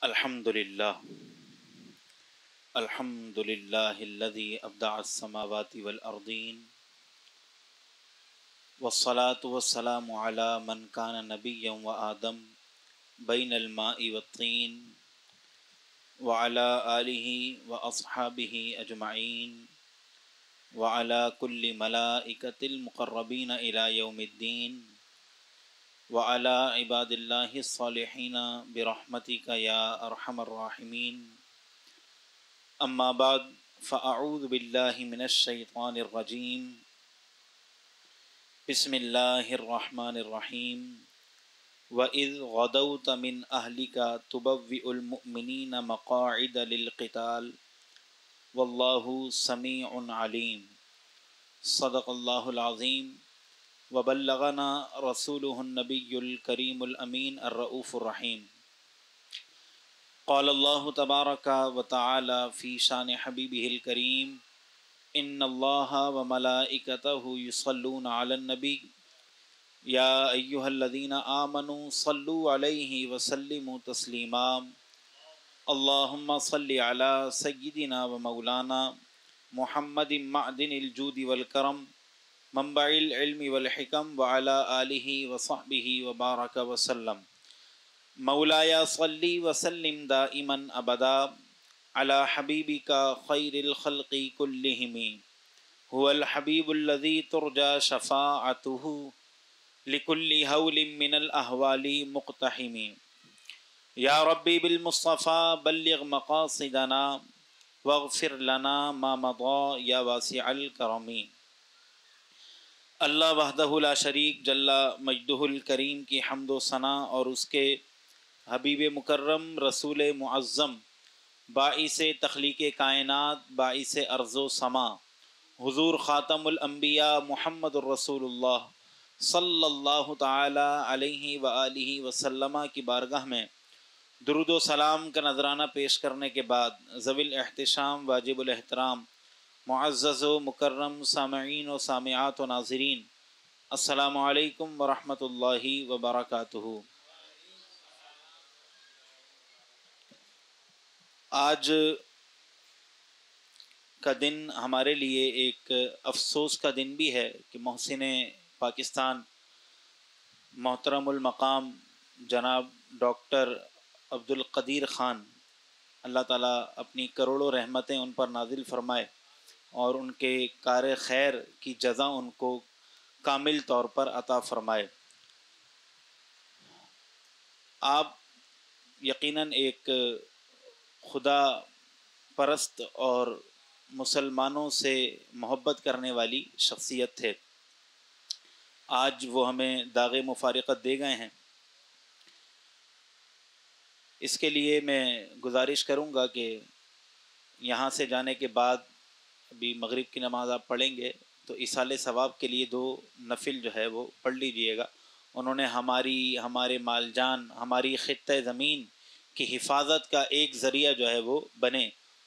الحمد للہ الحمد للہ الذی ابدع السماوات والارضین والصلاة والسلام علی من کان نبیا وآدم بین الماء والطین وعلی آلہ واصحابہ اجمعین وعلی کل ملائکۃ المقربین الی یوم الدین وعلی عباد اللہ الصالحین برحمتک یا ارحم الراحمین اما بعد فاعوذ باللہ من الشیطان الرجیم بسم اللہ الرحمن الرحیم وَإِذْ غَدَوْتَ مِنْ أَهْلِكَ تُبَوِّئُ الْمُؤْمِنِينَ مَقَاعِدَ لِلْقِتَالِ وَاللَّهُ سَمِيعٌ عَلِيمٌ صدق اللہ العظیم وبلغنا رسولہ النبی الکریم الامین الرؤوف الرحیم قال اللہ تبارک وتعالی فی شان حبیبہ الکریم ان اللہ وملائکتہ یصلون علی النبی یا ایہا الذین آمنوا صلوا علیہ وسلموا تسلیما اللہم صل علی سیدنا ومولانا محمد معدن الجود والکرم منبع العلم والحکم وعلی آلہ وصحبہ وبارک وسلم مولایا صلی وسلم دائما ابدا علی حبیبک خیر الخلق کلہم هو الحبیب الذی ترجى شفاعته لكل هول من الاحوال مقتحم یا ربی بالمصطفى بلغ مقاصدنا واغفر لنا ما مضى یا واسع الکرم۔ اللہ وحدہ لا شریک جل مجدہ الکریم کی حمد و ثناء اور اس کے حبیب مکرم رسول معظم باعث تخلیق کائنات باعث ارض و سما حضور خاتم الانبیاء محمد الرسول اللہ صلی اللہ تعالی علیہ وآلہ وسلم کی بارگاہ میں درود و سلام کا نذرانہ پیش کرنے کے بعد ذوی الاحتشام واجب الاحترام معزز و مکرم سامعین و سامعات و ناظرین السلام علیکم ورحمۃ اللہ وبرکاتہ۔ آج کا دن ہمارے لیے ایک افسوس کا دن بھی ہے کہ محسن پاکستان محترم المقام جناب ڈاکٹر عبدالقدیر خان اللہ تعالیٰ اپنی کروڑوں رحمتیں ان پر نازل فرمائے اور ان کے کار خیر کی جزا ان کو کامل طور پر عطا فرمائے۔ آپ یقیناً ایک خدا پرست اور مسلمانوں سے محبت کرنے والی شخصیت تھے۔ آج وہ ہمیں داغ مفارقت دے گئے ہیں۔ اس کے لیے میں گزارش کروں گا کہ یہاں سے جانے کے بعد ابھی مغرب کی نماز آپ پڑھیں گے تو ایصال ثواب کے لیے 2 نفل جو ہے وہ پڑھ لیجئے گا۔ انہوں نے ہمارے مال جان ہماری خطہ زمین کی حفاظت کا ایک ذریعہ جو ہے وہ بنے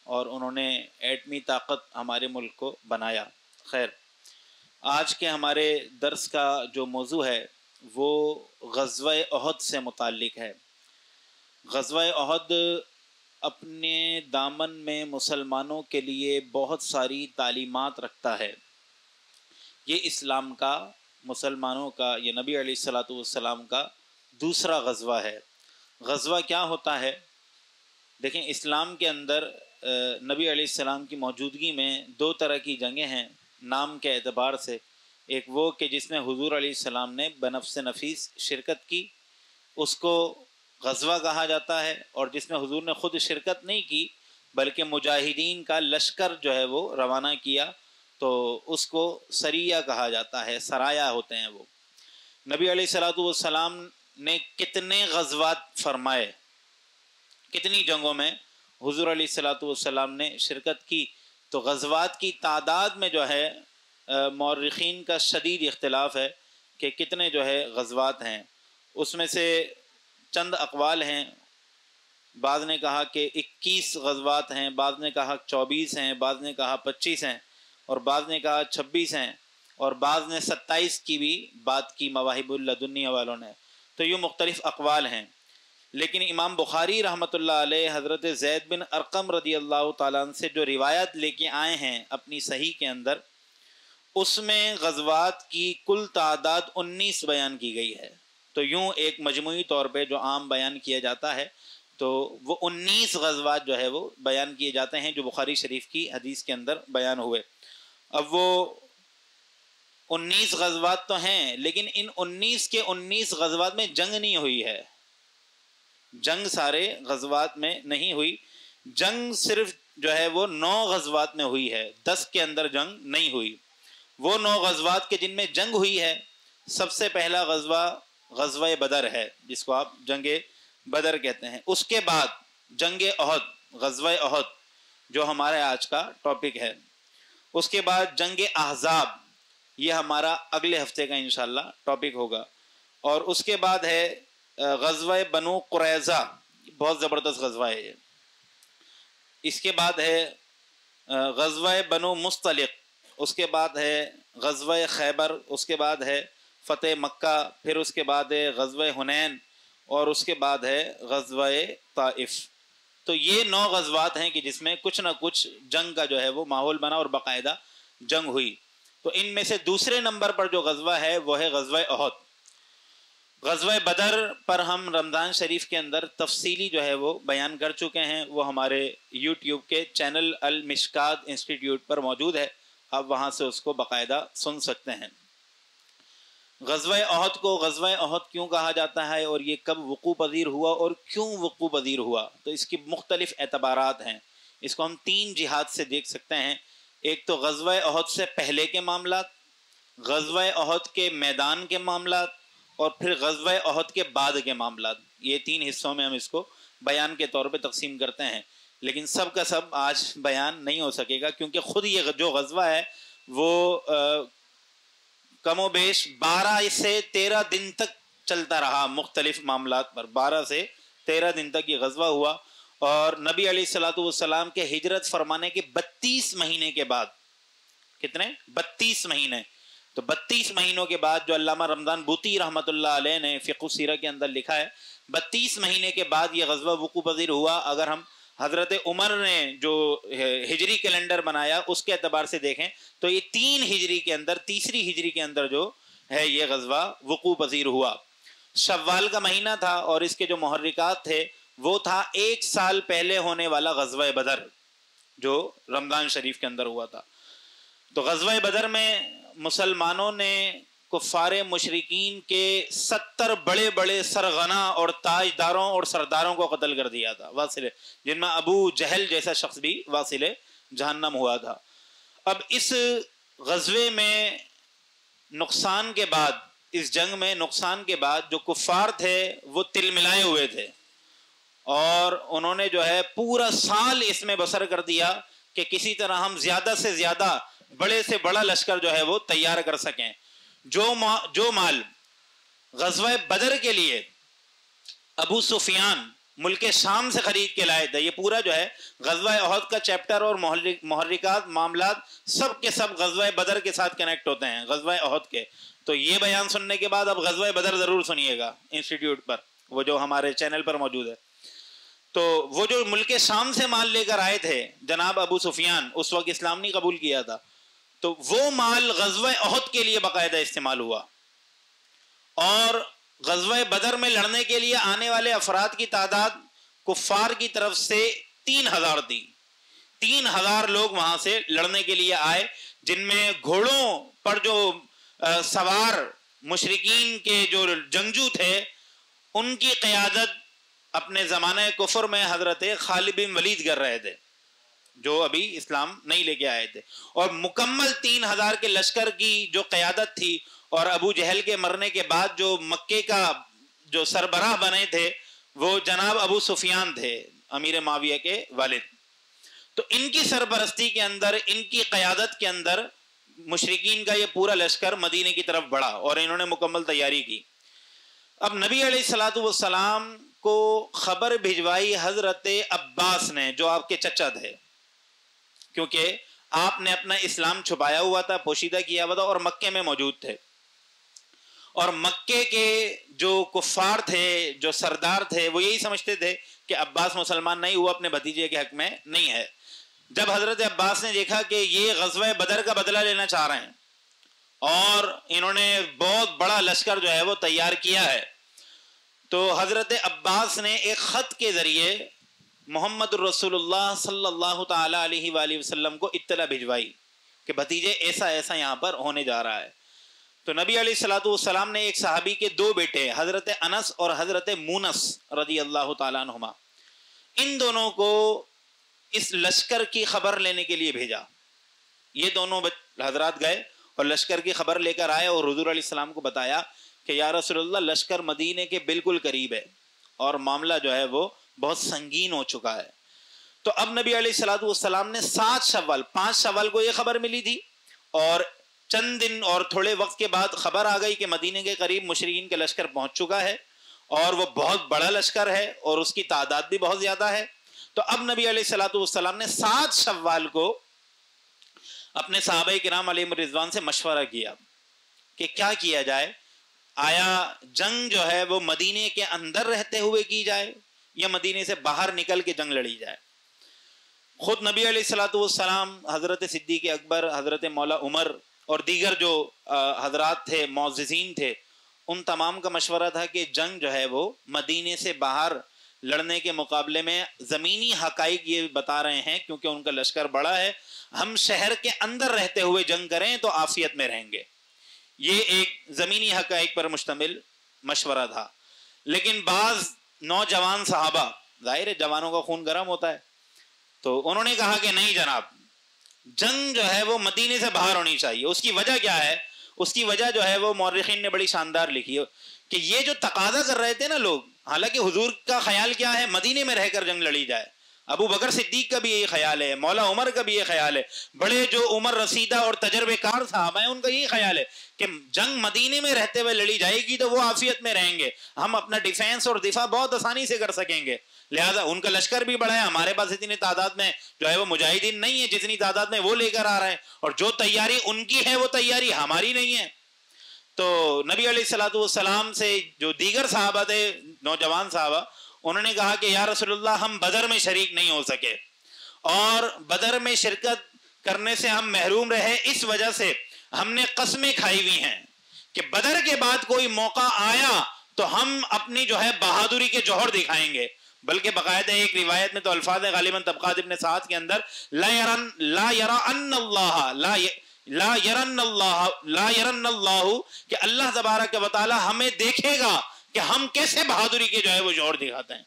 اور انہوں نے ایٹمی طاقت ہمارے ملک کو بنایا۔ خیر، آج کے ہمارے درس کا جو موضوع ہے وہ غزوہ احد سے متعلق ہے۔ غزوہ احد اپنے دامن میں مسلمانوں کے لیے بہت ساری تعلیمات رکھتا ہے۔ یہ اسلام کا، مسلمانوں کا، یہ نبی علیہ الصلاۃ والسلام کا دوسرا غزوہ ہے۔ غزوہ کیا ہوتا ہے؟ دیکھیں، اسلام کے اندر نبی علیہ السلام کی موجودگی میں 2 طرح کی جنگیں ہیں نام کے اعتبار سے۔ ایک وہ کہ جس میں حضور علیہ السلام نے بنفس نفیس شرکت کی، اس کو غزوہ کہا جاتا ہے، اور جس میں حضور نے خود شرکت نہیں کی بلکہ مجاہدین کا لشکر جو ہے وہ روانہ کیا تو اس کو سریہ کہا جاتا ہے، سرایا ہوتے ہیں وہ۔ نبی علیہ الصلاۃ والسلام نے کتنے غزوات فرمائے، کتنی جنگوں میں حضور علیہ الصلاۃ والسلام نے شرکت کی، تو غزوات کی تعداد میں جو ہے مورخین کا شدید اختلاف ہے کہ کتنے جو ہے غزوات ہیں۔ اس میں سے چند اقوال ہیں، بعض نے کہا کہ 21 غزوات ہیں، بعض نے کہا 24 ہیں، بعض نے کہا 25 ہیں، اور بعض نے کہا 26 ہیں، اور بعض نے 27 کی بھی بات کی مواہب اللدنیہ والوں نے۔ تو یہ مختلف اقوال ہیں، لیکن امام بخاری رحمۃ اللہ علیہ حضرت زید بن ارقم رضی اللہ تعالیٰ عنہ سے جو روایت لے کے آئے ہیں اپنی صحیح کے اندر، اس میں غزوات کی کل تعداد 19 بیان کی گئی ہے۔ تو یوں ایک مجموعی طور پہ جو عام بیان کیا جاتا ہے تو وہ 19 غزوات جو ہے وہ بیان کیے جاتے ہیں جو بخاری شریف کی حدیث کے اندر بیان ہوئے۔ اب وہ 19 غزوات تو ہیں، لیکن ان 19 کے 19 غزوات میں جنگ نہیں ہوئی ہے، جنگ سارے غزوات میں نہیں ہوئی، جنگ صرف جو ہے وہ 9 غزوات میں ہوئی ہے، 10 کے اندر جنگ نہیں ہوئی۔ وہ 9 غزوات کے جن میں جنگ ہوئی ہے، سب سے پہلا غزوہ غزوہ بدر ہے، جس کو آپ جنگ بدر کہتے ہیں۔ اس کے بعد جنگ احد، غزوہ احد جو ہمارے آج کا ٹاپک ہے۔ اس کے بعد جنگ احزاب، یہ ہمارا اگلے ہفتے کا انشاءاللہ ٹاپک ہوگا۔ اور اس کے بعد ہے غزوہ بنو قریظہ، بہت زبردست غزوہ ہے یہ۔ اس کے بعد ہے غزوہ بنو مصطلق، اس کے بعد ہے غزوہ خیبر، اس کے بعد ہے فتح مکہ، پھر اس کے بعد ہے غزوہ حنین، اور اس کے بعد ہے غزوہ طائف۔ تو یہ 9 غزوات ہیں کہ جس میں کچھ نہ کچھ جنگ کا جو ہے وہ ماحول بنا اور باقاعدہ جنگ ہوئی۔ تو ان میں سے دوسرے نمبر پر جو غزوہ ہے وہ ہے غزوہ احد۔ غزوہ بدر پر ہم رمضان شریف کے اندر تفصیلی جو ہے وہ بیان کر چکے ہیں، وہ ہمارے یوٹیوب کے چینل المشکات انسٹیٹیوٹ پر موجود ہے، آپ وہاں سے اس کو باقاعدہ سن سکتے ہیں۔ غزوہ احد کو غزوہ احد کیوں کہا جاتا ہے اور یہ کب وقوع پذیر ہوا اور کیوں وقوع پذیر ہوا، تو اس کی مختلف اعتبارات ہیں۔ اس کو ہم 3 جہات سے دیکھ سکتے ہیں۔ ایک تو غزوہ احد سے پہلے کے معاملات، غزوہ احد کے میدان کے معاملات، اور پھر غزوہ احد کے بعد کے معاملات۔ یہ 3 حصوں میں ہم اس کو بیان کے طور پہ تقسیم کرتے ہیں، لیکن سب کا سب آج بیان نہیں ہو سکے گا، کیونکہ خود یہ جو غزوہ ہے وہ کم و بیش 12 سے 13 دن تک چلتا رہا، مختلف معاملات پر 12 سے 13 دن تک یہ غزوہ ہوا۔ اور نبی علیہ الصلوۃ والسلام کے ہجرت فرمانے کے 32 مہینے کے بعد، کتنے 32 مہینے، تو 32 مہینوں کے بعد جو علامہ رمضان بوطی رحمۃ اللہ علیہ نے فقہ السیرہ کے اندر لکھا ہے، 32 مہینے کے بعد یہ غزوہ وقوع پذیر ہوا۔ اگر ہم حضرت عمر نے جو ہجری کیلنڈر بنایا اس کے اعتبار سے دیکھیں تو یہ 3 ہجری کے اندر، تیسری ہجری کے اندر جو ہے یہ غزوہ وقوع پذیر ہوا۔ شوال کا مہینہ تھا اور اس کے جو محرکات تھے وہ تھا 1 سال پہلے ہونے والا غزوہ بدر جو رمضان شریف کے اندر ہوا تھا۔ تو غزوہ بدر میں مسلمانوں نے کفار مشرکین کے 70 بڑے بڑے سرغنہ اور تاجداروں اور سرداروں کو قتل کر دیا تھا، واصل، جن میں ابو جہل جیسا شخص بھی واصل جہنم ہوا تھا۔ اب اس غزوے میں نقصان کے بعد، اس جنگ میں نقصان کے بعد جو کفار تھے وہ تل ملائے ہوئے تھے، اور انہوں نے جو ہے پورا سال اس میں بسر کر دیا کہ کسی طرح ہم زیادہ سے زیادہ بڑے سے بڑا لشکر جو ہے وہ تیار کر سکیں۔ جو مال غزوہ بدر کے لیے ابو سفیان ملک شام سے خرید کے لائے تھے، یہ پورا جو ہے غزوہ احد کا چیپٹر اور محرکات معاملات سب کے سب غزوہ بدر کے ساتھ کنیکٹ ہوتے ہیں، غزوہ احد کے۔ تو یہ بیان سننے کے بعد اب غزوہ بدر ضرور سنیے گا انسٹیٹیوٹ پر، وہ جو ہمارے چینل پر موجود ہے۔ تو وہ جو ملک شام سے مال لے کر آئے تھے جناب ابو سفیان، اس وقت اسلام نہیں قبول کیا تھا، تو وہ مال غزوہ احد کے لیے باقاعدہ استعمال ہوا۔ اور غزوہ بدر میں لڑنے کے لیے آنے والے افراد کی تعداد کفار کی طرف سے 3000 تھی۔ 3000 لوگ وہاں سے لڑنے کے لیے آئے، جن میں گھوڑوں پر جو سوار مشرکین کے جو جنگجو تھے ان کی قیادت اپنے زمانہ کفر میں حضرت خالد بن ولید کر رہے تھے، جو ابھی اسلام نہیں لے کے آئے تھے۔ اور مکمل 3000 کے لشکر کی جو قیادت تھی، اور ابو جہل کے مرنے کے بعد جو مکے کا جو سربراہ بنے تھے وہ جناب ابو سفیان تھے، امیر معاویہ کے والد۔ تو ان کی سرپرستی کے اندر، ان کی قیادت کے اندر مشرکین کا یہ پورا لشکر مدینے کی طرف بڑھا اور انہوں نے مکمل تیاری کی۔ اب نبی علیہ الصلوۃ والسلام کو خبر بھجوائی حضرت عباس نے، جو آپ کے چچا تھے، کیونکہ آپ نے اپنا اسلام چھپایا ہوا تھا، پوشیدہ کیا ہوا تھا اور مکے میں موجود تھے۔ اور مکے کے جو کفار تھے، جو سردار تھے، وہ یہی سمجھتے تھے کہ عباس مسلمان نہیں، وہ اپنے بھتیجے کے حق میں نہیں ہے۔ جب حضرت عباس نے دیکھا کہ یہ غزوہ بدر کا بدلہ لینا چاہ رہے ہیں اور انہوں نے بہت بڑا لشکر جو ہے وہ تیار کیا ہے، تو حضرت عباس نے ایک خط کے ذریعے محمد الرسول اللہ صلی اللہ تعالی علیہ وآلہ وسلم کو اطلاع بھجوائی کہ بھتیجے ایسا ایسا یہاں پر ہونے جا رہا ہے۔ تو نبی علیہ الصلوۃ والسلام نے ایک صحابی کے دو بیٹے حضرت انس اور حضرت مونس رضی اللہ تعالیٰ عنہما، ان دونوں کو اس لشکر کی خبر لینے کے لیے بھیجا۔ یہ دونوں حضرات گئے اور لشکر کی خبر لے کر آئے اور حضور علیہ السلام کو بتایا کہ یا رسول اللہ، لشکر مدینے کے بالکل قریب ہے اور معاملہ جو ہے وہ بہت سنگین ہو چکا ہے۔ تو اب نبی علیہ الصلوۃ والسلام نے 5 شوال کو یہ خبر ملی تھی، اور چند دن اور تھوڑے وقت کے بعد خبر آ گئی کہ مدینے کے قریب مشرکین کا لشکر پہنچ چکا ہے اور وہ بہت بڑا لشکر ہے اور اس کی تعداد بھی بہت زیادہ ہے۔ تو اب نبی علیہ الصلوۃ والسلام نے 7 شوال کو اپنے صحابہ کرام علیہم رضوان سے مشورہ کیا کہ کیا کیا جائے، آیا جنگ جو ہے وہ مدینے کے اندر رہتے ہوئے کی جائے یا مدینے سے باہر نکل کے جنگ لڑی جائے۔ خود نبی علیہ الصلوۃ والسلام، حضرت صدیق اکبر، حضرت مولا عمر اور دیگر جو حضرات تھے، معززین تھے، ان تمام کا مشورہ تھا کہ جنگ جو ہے وہ مدینے سے باہر لڑنے کے مقابلے میں زمینی حقائق یہ بتا رہے ہیں کیونکہ ان کا لشکر بڑا ہے، ہم شہر کے اندر رہتے ہوئے جنگ کریں تو عافیت میں رہیں گے۔ یہ ایک زمینی حقائق پر مشتمل مشورہ تھا۔ لیکن بعض نوجوان صحابہ، ظاہر ہے جوانوں کا خون گرم ہوتا ہے، تو انہوں نے کہا کہ نہیں جناب، جنگ جو ہے وہ مدینے سے باہر ہونی چاہیے۔ اس کی وجہ کیا ہے؟ اس کی وجہ جو ہے وہ مورخین نے بڑی شاندار لکھی ہے کہ یہ جو تقاضا کر رہے تھے نا لوگ، حالانکہ حضور کا خیال کیا ہے؟ مدینے میں رہ کر جنگ لڑی جائے۔ ابو بکر صدیق کا بھی یہی خیال ہے، مولا عمر کا بھی یہ خیال ہے، بڑے جو عمر رسیدہ اور تجربے کار صحابہ ہیں ان کا یہی خیال ہے کہ جنگ مدینے میں رہتے ہوئے لڑی جائے گی تو وہ عافیت میں رہیں گے، ہم اپنا ڈیفینس اور دفاع بہت آسانی سے کر سکیں گے۔ لہذا ان کا لشکر بھی بڑا ہے، ہمارے پاس اتنی تعداد میں جو ہے وہ مجاہدین نہیں ہے جتنی تعداد میں وہ لے کر آ رہے ہیں، اور جو تیاری ان کی ہے وہ تیاری ہماری نہیں ہے۔ تو نبی علیہ الصلوۃ والسلام سے جو دیگر صحابہ تھے، نوجوان صحابہ، انہوں نے کہا کہ یا رسول اللہ، ہم بدر میں شریک نہیں ہو سکے اور بدر میں شرکت کرنے سے ہم محروم رہے، اس وجہ سے ہم نے قسمیں کھائی ہوئی ہیں کہ بدر کے بعد کوئی موقع آیا تو ہم اپنی جو ہے بہادری کے جوہر دکھائیں گے۔ بلکہ باقاعدہ ایک روایت میں تو الفاظ ہے غالباً طبقات ابن سعد کے اندر، لا یرن اللہ کہ اللہ تبارک و تعالی ہمیں دیکھے گا کہ ہم کیسے بہادری کے جو ہے وہ جوہر دکھاتے ہیں۔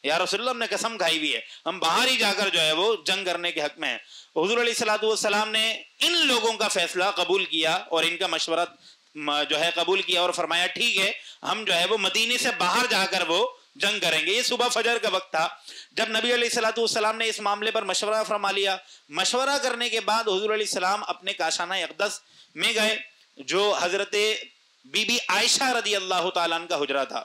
یا رسول اللہ، ہم نے قسم کھائی ہوئی ہے ہم باہر ہی جا کر جو ہے وہ جنگ کرنے کے حق میں ہیں۔ حضور علیہ الصلوۃ والسلام نے ان لوگوں کا فیصلہ قبول کیا اور ان کا مشورہ جو ہے قبول کیا اور فرمایا ٹھیک ہے، ہم جو ہے وہ مدینے سے باہر جا کر وہ جنگ کریں گے۔ یہ صبح فجر کا وقت تھا جب نبی علیہ الصلوۃ والسلام نے اس معاملے پر مشورہ فرما لیا۔ مشورہ کرنے کے بعد حضور علیہ السلام اپنے کاشانہ اقدس میں گئے جو حضرت بی بی عائشہ رضی اللہ تعالیٰ عنہ کا حجرہ تھا۔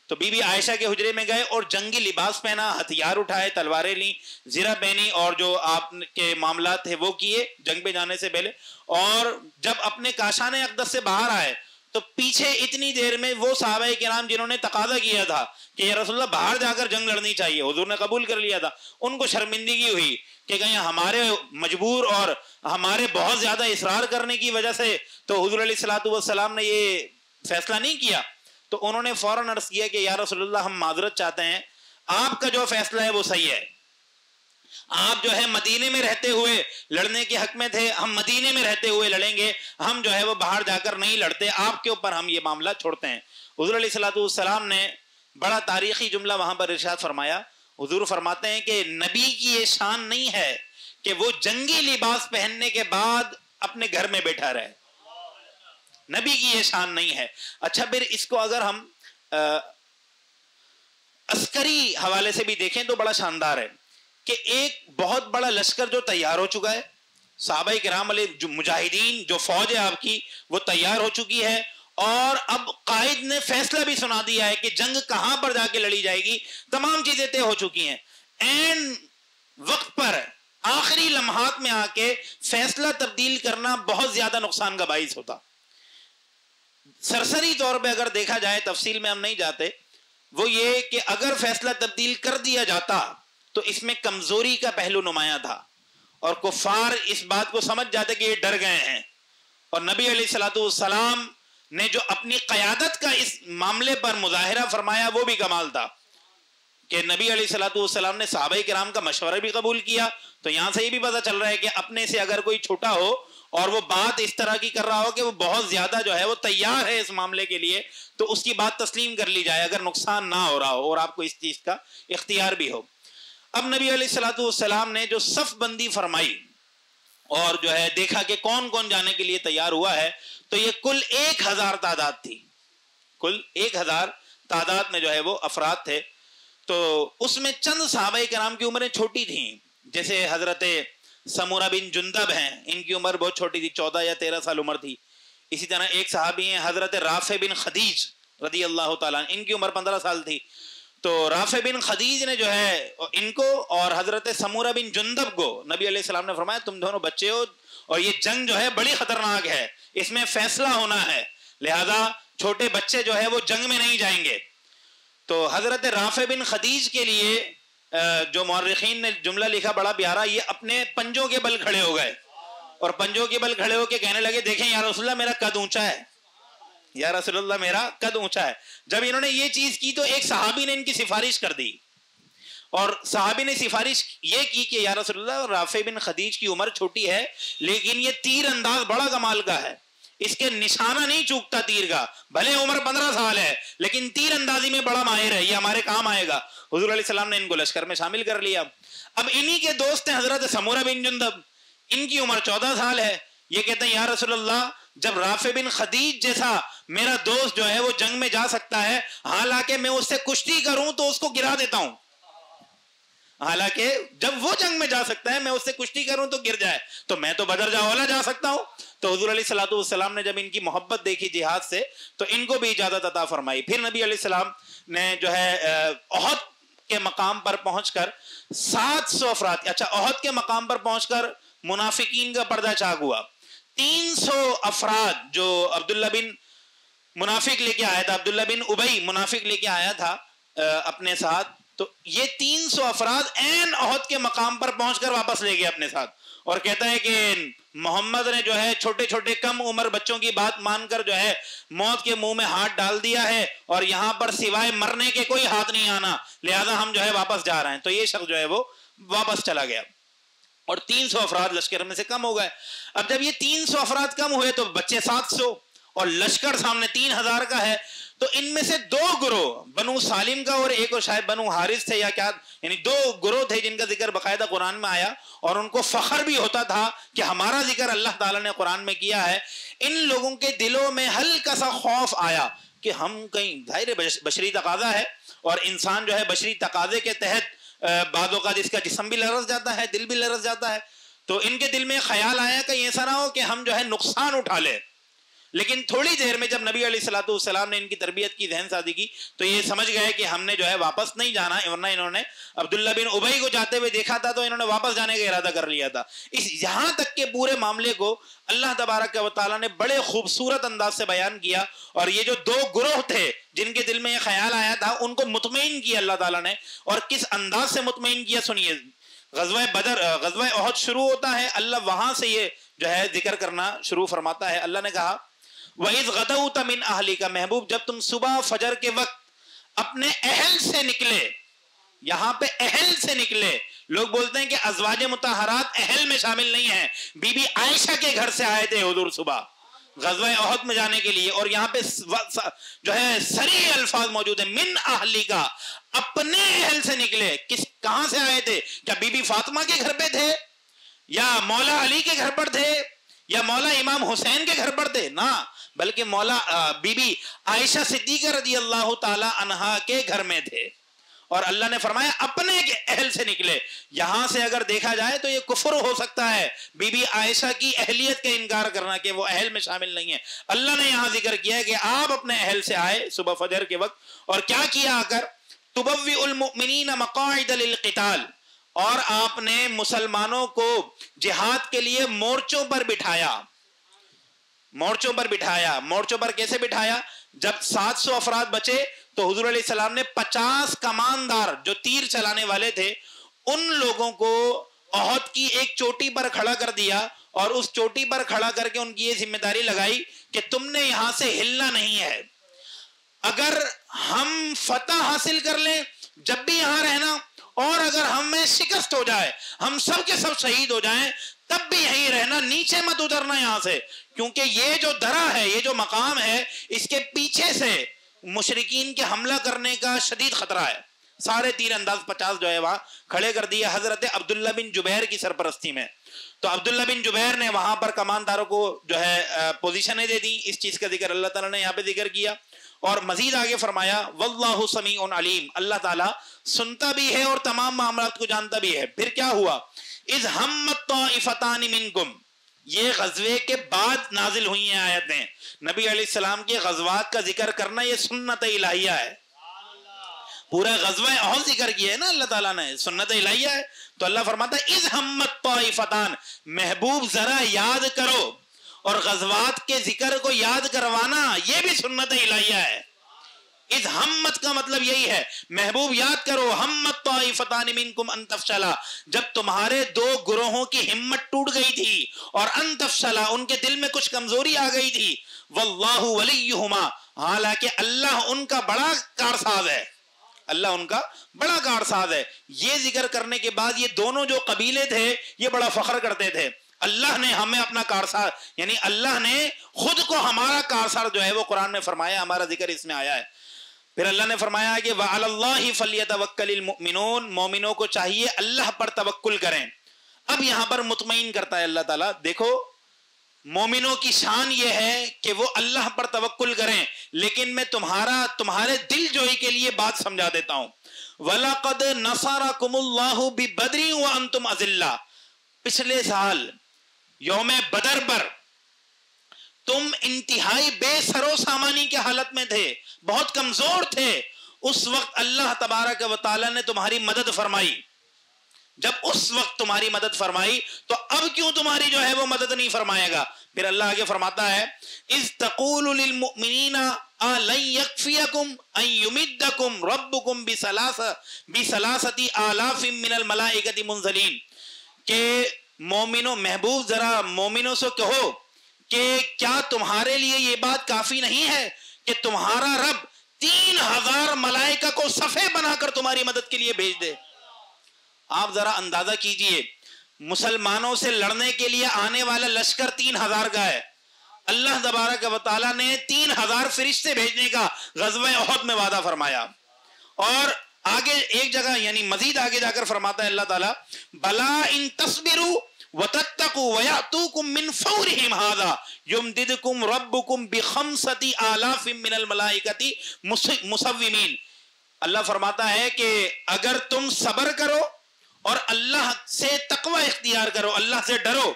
تو بی بی عائشہ کے حجرے میں گئے اور جنگی لباس پہنا، ہتھیار اٹھائے، تلواریں لیں، زرہ پہنی اور جو آپ کے معاملات تھے وہ کیے جنگ پہ جانے سے پہلے۔ اور جب اپنے کاشانہ اقدس سے باہر آئے تو پیچھے اتنی دیر میں وہ صحابہ کرام جنہوں نے تقاضا کیا تھا کہ یا رسول اللہ باہر جا کر جنگ لڑنی چاہیے، حضور نے قبول کر لیا تھا، ان کو شرمندگی ہوئی کہ کہیں ہمارے مجبور اور ہمارے بہت زیادہ اصرار کرنے کی وجہ سے تو حضور علیہ الصلوۃ والسلام نے یہ فیصلہ نہیں کیا۔ تو انہوں نے فوراً عرض کیا کہ یا رسول اللہ، ہم معذرت چاہتے ہیں، آپ کا جو فیصلہ ہے وہ صحیح ہے، آپ جو ہے مدینے میں رہتے ہوئے لڑنے کے حق میں تھے، ہم مدینے میں رہتے ہوئے لڑیں گے، ہم جو ہے وہ باہر جا کر نہیں لڑتے، آپ کے اوپر ہم یہ معاملہ چھوڑتے ہیں۔ حضور علیہ الصلوۃ والسلام نے بڑا تاریخی جملہ وہاں پر ارشاد فرمایا۔ حضور فرماتے ہیں کہ نبی کی یہ شان نہیں ہے کہ وہ جنگی لباس پہننے کے بعد اپنے گھر میں بیٹھا رہے، نبی کی یہ شان نہیں ہے۔ اچھا، پھر اس کو اگر ہم عسکری حوالے سے بھی دیکھیں تو بڑا شاندار ہے کہ ایک بہت بڑا لشکر جو تیار ہو چکا ہے، صحابہ کرام علیہ جو مجاہدین جو فوج ہے آپ کی وہ تیار ہو چکی ہے، اور اب قائد نے فیصلہ بھی سنا دیا ہے کہ جنگ کہاں پر جا کے لڑی جائے گی، تمام چیزیں طے ہو چکی ہیں۔ این وقت پر آخری لمحات میں آ کے فیصلہ تبدیل کرنا بہت زیادہ نقصان کا باعث ہوتا۔ سرسری طور پہ اگر دیکھا جائے، تفصیل میں ہم نہیں جاتے، وہ یہ کہ اگر فیصلہ تبدیل کر دیا جاتا تو اس میں کمزوری کا پہلو نمایاں تھا، اور کفار اس بات کو سمجھ جاتے کہ یہ ڈر گئے ہیں. اور نبی علیہ الصلوۃ والسلام نے جو اپنی قیادت کا اس معاملے پر مظاہرہ فرمایا وہ بھی کمال تھا کہ نبی علیہ الصلوۃ والسلام نے صحابہ کرام کا مشورہ بھی قبول کیا. تو یہاں سے یہ بھی پتہ چل رہا ہے کہ اپنے سے اگر کوئی چھوٹا ہو اور وہ بات اس طرح کی کر رہا ہو کہ وہ بہت زیادہ جو ہے وہ تیار ہے اس معاملے کے لیے، تو اس کی بات تسلیم کر لی جائے اگر نقصان نہ ہو رہا ہو اور آپ کو اس چیز کا اختیار بھی ہو. اب نبی علیہ الصلوۃ والسلام نے جو صف بندی فرمائی اور جو ہے دیکھا کہ کون کون جانے کے لیے تیار ہوا ہے، تو یہ کل 1000 تعداد تھی. کل 1000 تعداد میں جو ہے وہ افراد تھے. تو اس میں چند صحابہ کرام کی عمریں چھوٹی تھیں، جیسے حضرت سمورہ بن جندب ہیں، ان کی عمر بہت چھوٹی تھی، 14 یا 13 سال عمر تھی. اسی طرح ایک صحابی ہیں حضرت رافع بن خدیج رضی اللہ تعالیٰ عنہ، ان کی عمر 15 سال تھی. تو رافع بن خدیج نے جو ہے ان کو اور حضرت سمورہ بن جندب کو نبی علیہ السلام نے فرمایا تم دونوں بچے ہو اور یہ جنگ جو ہے بڑی خطرناک ہے، اس میں فیصلہ ہونا ہے، لہذا چھوٹے بچے جو ہے وہ جنگ میں نہیں جائیں گے. تو حضرت رافع بن خدیج کے لیے جو مورخین نے جملہ لکھا بڑا پیارا، یہ اپنے پنجوں کے بل کھڑے ہو گئے اور پنجوں کے بل کھڑے ہو کے کہنے لگے دیکھیں یا رسول اللہ میرا قد اونچا ہے، یا رسول اللہ میرا قد اونچا ہے. جب انہوں نے یہ چیز کی تو ایک صحابی نے ان کی سفارش کر دی، اور صحابی نے سفارش یہ کی کہ یا رسول اللہ رافع بن خدیج کی عمر چھوٹی ہے لیکن یہ تیر انداز بڑا کمال کا ہے، اس کے نشانہ نہیں چوکتا تیر کا، بھلے عمر 15 سال ہے لیکن تیر اندازی میں بڑا ماہر ہے، یہ ہمارے کام آئے گا. حضور علیہ السلام نے ان کو لشکر میں شامل کر لیا. اب انہی کے دوست ہیں حضرت سمورہ بن جندب، ان کی عمر 14 سال ہے. یہ کہتے ہیں یا رسول اللہ جب رافع بن خدیج جیسا میرا دوست جو ہے وہ جنگ میں جا سکتا ہے، حالانکہ میں اس سے کشتی کروں تو اس کو گرا دیتا ہوں، حالانکہ جب وہ جنگ میں جا سکتا ہے میں اس سے کشتی کروں تو گر جائے، تو میں تو بدر جاولا جا سکتا ہوں. تو حضور علیہ الصلوۃ والسلام نے جب ان کی محبت دیکھی جہاد سے تو ان کو بھی اجازت عطا فرمائی. پھر نبی علیہ السلام نے جو ہے احد کے مقام پر پہنچ کر 700 افراد، اچھا احد کے مقام پر پہنچ کر منافقین کا پردہ چاک ہوا. 300 افراد جو عبداللہ بن منافق لے کے آیا تھا، عبداللہ بن ابی منافق لے کے آیا تھا اپنے ساتھ، تو یہ 300 افراد عین احد کے مقام پر پہنچ کر واپس لے گئے اپنے ساتھ، اور کہتا ہے کہ محمد نے جو ہے چھوٹے چھوٹے کم عمر بچوں کی بات مان کر جو ہے موت کے منہ میں ہاتھ ڈال دیا ہے، اور یہاں پر سوائے مرنے کے کوئی ہاتھ نہیں آنا، لہذا ہم جو ہے واپس جا رہے ہیں. تو یہ شخص جو ہے وہ واپس چلا گیا اور 300 افراد لشکر میں سے کم ہو گئے. اب جب یہ 300 افراد کم ہوئے تو بچے 700 اور لشکر سامنے 3000 کا ہے. تو ان میں سے 2 گروہ بنو سالم کا اور ایک اور شاید بنو حارث تھے یا کیا، یعنی 2 گروہ تھے جن کا ذکر باقاعدہ قرآن میں آیا اور ان کو فخر بھی ہوتا تھا کہ ہمارا ذکر اللہ تعالیٰ نے قرآن میں کیا ہے. ان لوگوں کے دلوں میں ہلکا سا خوف آیا کہ ہم کہیں، ظاہر بشری تقاضا ہے اور انسان جو ہے بشری تقاضے کے تحت بعض اوقات اس کا جسم بھی لرز جاتا ہے، دل بھی لرز جاتا ہے. تو ان کے دل میں خیال آیا کہ ایسا نہ ہو کہ ہم جو ہے نقصان اٹھا لیں. لیکن تھوڑی دیر میں جب نبی علیہ الصلوۃ والسلام نے ان کی تربیت کی، ذہن سازی کی، تو یہ سمجھ گئے کہ ہم نے جو ہے واپس نہیں جانا، ورنہ انہوں نے عبداللہ بن ابی کو جاتے ہوئے دیکھا تھا تو انہوں نے واپس جانے کا ارادہ کر لیا تھا. یہاں تک کہ پورے معاملے کو اللہ تبارک و تعالیٰ نے بڑے خوبصورت انداز سے بیان کیا، اور یہ جو 2 گروہ تھے جن کے دل میں یہ خیال آیا تھا ان کو مطمئن کیا اللہ تعالیٰ نے. اور کس انداز سے مطمئن کیا سنیے. غزوہ احد شروع ہوتا ہے، اللہ وہاں سے یہ جو ہے ذکر کرنا شروع فرماتا ہے. اللہ نے کہا وَإِذْ غَدَوْتَ مِنْ أَهْلِكَ، محبوب جب تم صبح فجر کے وقت اپنے اہل سے نکلے. یہاں پہ اہل سے نکلے، لوگ بولتے ہیں کہ ازواج مطہرات اہل میں شامل نہیں ہیں. بی بی عائشہ کے گھر سے آئے تھے حضور صبح غزوہ احد میں جانے کے لیے، اور یہاں پہ جو ہے صریح الفاظ موجود ہیں من اہلِکَ، اپنے اہل سے نکلے. کہاں سے آئے تھے؟ کیا بی بی فاطمہ کے گھر پہ تھے یا مولا علی کے گھر پر تھے یا مولا امام حسین کے گھر پر تھے؟ نہ، بلکہ مولا بی بی عائشہ صدیقہ رضی اللہ تعالی عنہا کے گھر میں تھے. اور اللہ نے فرمایا اپنے اہل سے نکلے. یہاں سے اگر دیکھا جائے تو یہ کفر ہو سکتا ہے بی بی عائشہ کی اہلیت کا انکار کرنا کہ وہ اہل میں شامل نہیں ہے. اللہ نے یہاں ذکر کیا ہے کہ آپ اپنے اہل سے آئے صبح فجر کے وقت، اور کیا کیا آ کر تبوئ المؤمنین مقاعد للقتال، اور آپ نے مسلمانوں کو جہاد کے لیے مورچوں پر بٹھایا. مورچوں پر بٹھایا. مورچوں پر کیسے بٹھایا؟ جب 700 افراد بچے تو حضور علیہ السلام نے 50 کماندار جو تیر چلانے والے تھے ان لوگوں کو احد کی ایک چوٹی پر کھڑا کر دیا اور اس چوٹی پر کھڑا کر کے ان کی یہ ذمہ داری لگائی کہ تم نے یہاں سے ہلنا نہیں ہے. اگر ہم فتح حاصل کر لیں جب بھی یہاں رہنا، اور اگر ہمیں شکست ہو جائے ہم سب کے سب شہید ہو جائیں تب بھی یہیں رہنا، نیچے مت اترنا یہاں سے، کیونکہ یہ جو درہ ہے، یہ جو مقام ہے، اس کے پیچھے سے مشرکین کے حملہ کرنے کا شدید خطرہ ہے. سارے تیر انداز 50 جو ہے وہاں کھڑے کر دیے حضرت عبداللہ بن جبیر کی سرپرستی میں. تو عبداللہ بن جبیر نے وہاں پر کمانداروں کو جو ہے پوزیشنیں دے دی. اس چیز کا ذکر اللہ تعالیٰ نے یہاں پہ ذکر کیا اور مزید آگے فرمایا واللہ سمیع علیم، اللہ تعالیٰ سنتا بھی ہے اور تمام معاملات کو جانتا بھی ہے. پھر کیا ہوا؟ اذ ہمت طائفتان منکم، یہ غزوے کے بعد نازل ہوئی ہیں آیتیں. نبی علیہ السلام کے غزوات کا ذکر کرنا یہ سنت الہیہ ہے. پورا غزوہ احد ذکر کیا ہے نا اللہ تعالیٰ نے، سنت الہیہ ہے. تو اللہ فرماتا ہے اذ ہمت طائفتان، محبوب ذرا یاد کرو، اور غزوات کے ذکر کو یاد کروانا یہ بھی سنت الہیہ ہے. اذ ہمت کا مطلب یہی ہے، محبوب یاد کرو، ہمت طائفتان منکم ان تفشلا، جب تمہارے دو گروہوں کی ہمت ٹوٹ گئی تھی، اور ان تفشلا، ان کے دل میں کچھ کمزوری آ گئی تھی، واللہ ولیہما، حالانکہ اللہ ان کا بڑا کارساز ہے، اللہ ان کا بڑا کارساز ہے. یہ ذکر کرنے کے بعد یہ دونوں جو قبیلے تھے یہ بڑا فخر کرتے تھے، اللہ نے ہمیں اپنا کارساز، یعنی اللہ نے خود کو ہمارا کارساز جو ہے وہ قرآن میں فرمایا، ہمارا ذکر اس میں آیا ہے. پھر اللہ نے فرمایا کہ وَعَلَى اللَّهِ فَلْيَتَوَكَّلِ الْمُؤْمِنُونَ، مومنوں کو چاہیے اللہ پر توکل کریں. اب یہاں پر مطمئن کرتا ہے اللہ تعالیٰ، دیکھو مومنوں کی شان یہ ہے کہ وہ اللہ پر توکل کریں، لیکن میں تمہارے دل جوئی کے لیے بات سمجھا دیتا ہوں. وَلَقَدْ نَصَرَكُمُ اللَّهُ بِبَدْرٍ وَأَنْتُمْ أَذِلَّةٌ، پچھلے سال یوم بدر پر تم انتہائی بے سر و سامانی کے حالت میں تھے، بہت کمزور تھے. اس وقت اللہ تبارک و تعالی نے تمہاری مدد فرمائی. جب اس وقت تمہاری مدد فرمائی تو اب کیوں تمہاری جو ہے وہ مدد نہیں فرمائے گا؟ پھر اللہ آگے فرماتا ہے اذ تقول للمؤمنین أَلَنْ يَكْفِيَكُمْ أَنْ يُمِدَّكُمْ رَبُّكُمْ بِثَلَاثَةِ آلَافٍ مِّنَ الْمَلَائِكَةِ مُنْزَلِينَ، کہ مومنوں، محبوب ذرا مومنوں سے کہو کہ کیا تمہارے لیے یہ بات کافی نہیں ہے کہ تمہارا رب 3000 ملائکہ کو صفے بنا کر تمہاری مدد کے لیے بھیج دے؟ آپ ذرا اندازہ کیجئے، مسلمانوں سے لڑنے کے لیے آنے والا لشکر 3000 کا ہے، اللہ تبارک و تعالیٰ نے 3000 فرشتے بھیجنے کا غزوہ احد میں وعدہ فرمایا. اور آگے ایک جگہ یعنی مزید آگے جا کر فرماتا ہے اللہ تعالیٰ بلا ان تصبروا وتتقوا ويأتوكم من فورهم هذا يمددكم ربكم ب5 آلاف من الملائكة مسومين. اللہ فرماتا ہے کہ اگر تم صبر کرو اور اللہ سے تقوی اختیار کرو، اللہ سے ڈرو،